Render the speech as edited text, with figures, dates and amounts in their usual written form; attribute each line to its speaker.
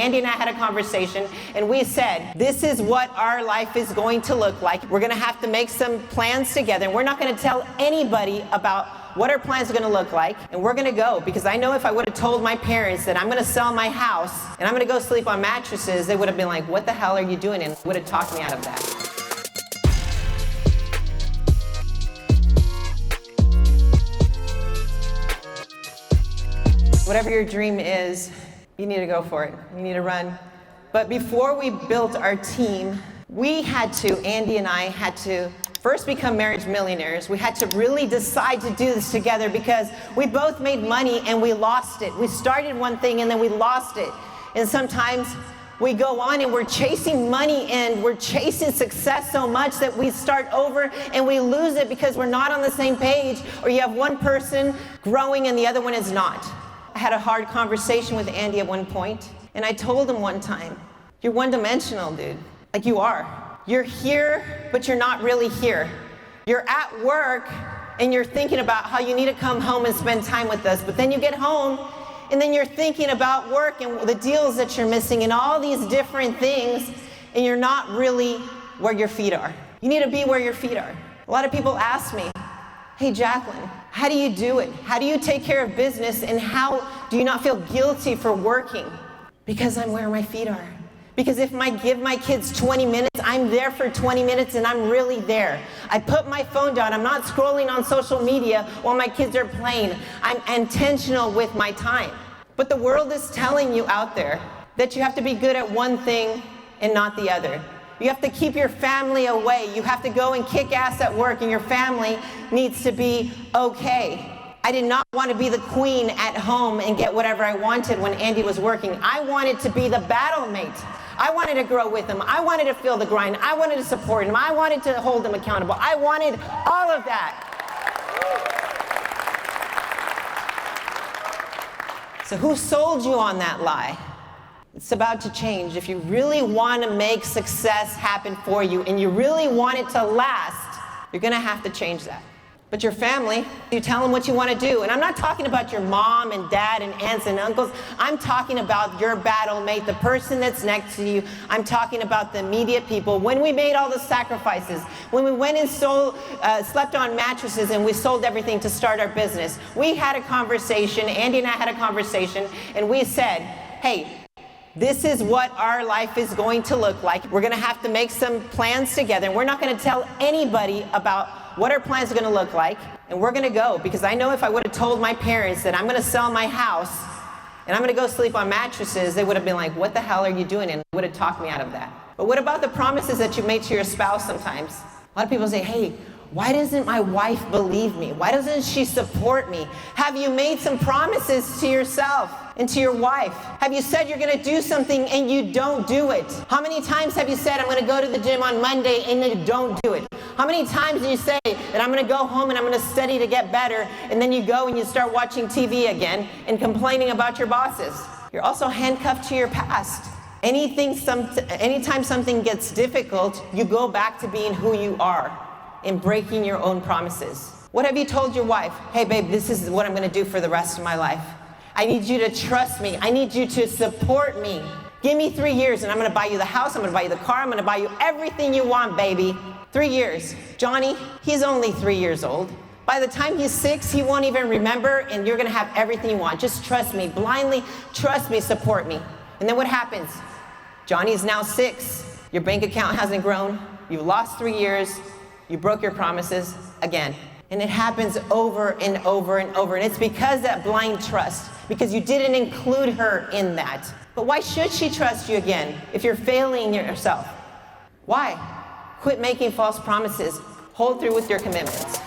Speaker 1: Andy and I had a conversation, and we said, this is what our life is going to look like. We're going to have to make some plans together, and we're not going to tell anybody about what our plans are going to look like, and we're going to go, because I know if I would have told my parents that I'm going to sell my house and I'm going to go sleep on mattresses, they would have been like, what the hell are you doing? And would have talked me out of that. Whatever your dream is, you need to go for it. You need to run. But before we built our team, Andy and I had to first become marriage millionaires. We had to really decide to do this together because we both made money and we lost it. We started one thing and then we lost it. And sometimes we go on and we're chasing money and we're chasing success so much that we start over and we lose it because we're not on the same page, or you have one person growing and the other one is not. I had a hard conversation with Andy at one point, and I told him one time, you're one-dimensional, dude. Like you are. You're here, but you're not really here. You're at work, and you're thinking about how you need to come home and spend time with us, but then you get home, and then you're thinking about work and the deals that you're missing and all these different things, and you're not really where your feet are. You need to be where your feet are. A lot of people ask me, hey, Jacqueline, how do you do it? How do you take care of business, and how do you not feel guilty for working? Because I'm where my feet are. Because if I give my kids 20 minutes, I'm there for 20 minutes and I'm really there. I put my phone down. I'm not scrolling on social media while my kids are playing. I'm intentional with my time. But the world is telling you out there that you have to be good at one thing and not the other. You have to keep your family away. You have to go and kick ass at work, and your family needs to be okay. I did not want to be the queen at home and get whatever I wanted when Andy was working. I wanted to be the battle mate. I wanted to grow with him. I wanted to feel the grind. I wanted to support him. I wanted to hold him accountable. I wanted all of that. So who sold you on that lie? It's about to change. If you really want to make success happen for you and you really want it to last, you're going to have to change that. But your family, you tell them what you want to do. And I'm not talking about your mom and dad and aunts and uncles. I'm talking about your battle mate, the person that's next to you. I'm talking about the immediate people. When we made all the sacrifices, when we went and slept on mattresses and we sold everything to start our business, we had a conversation, Andy and I had a conversation, and we said, hey, this is what our life is going to look like. We're going to have to make some plans together, and we're not going to tell anybody about what our plans are going to look like, and we're going to go, because I know if I would have told my parents that I'm going to sell my house and I'm going to go sleep on mattresses, they would have been like, what the hell are you doing? And would have talked me out of that. But what about the promises that you made to your spouse sometimes? A lot of people say, hey, why doesn't my wife believe me? Why doesn't she support me? Have you made some promises to yourself and to your wife? Have you said you're going to do something and you don't do it? How many times have you said, I'm going to go to the gym on Monday, and you don't do it? How many times do you say that I'm going to go home and I'm going to study to get better, and then you go and you start watching TV again and complaining about your bosses? You're also handcuffed to your past. Anytime something gets difficult, you go back to being who you are and breaking your own promises. What have you told your wife? Hey, babe, this is what I'm going to do for the rest of my life. I need you to trust me. I need you to support me. Give me 3 years and I'm going to buy you the house. I'm going to buy you the car. I'm going to buy you everything you want, baby. 3 years. Johnny, he's only 3 years old. By the time he's 6, he won't even remember, and you're going to have everything you want. Just trust me. Blindly trust me. Support me. And then what happens? Johnny's now 6. Your bank account hasn't grown. You've lost 3 years. You broke your promises again. And it happens over and over and over. And it's because that blind trust, because you didn't include her in that. But why should she trust you again if you're failing yourself? Why? Quit making false promises. Hold through with your commitments.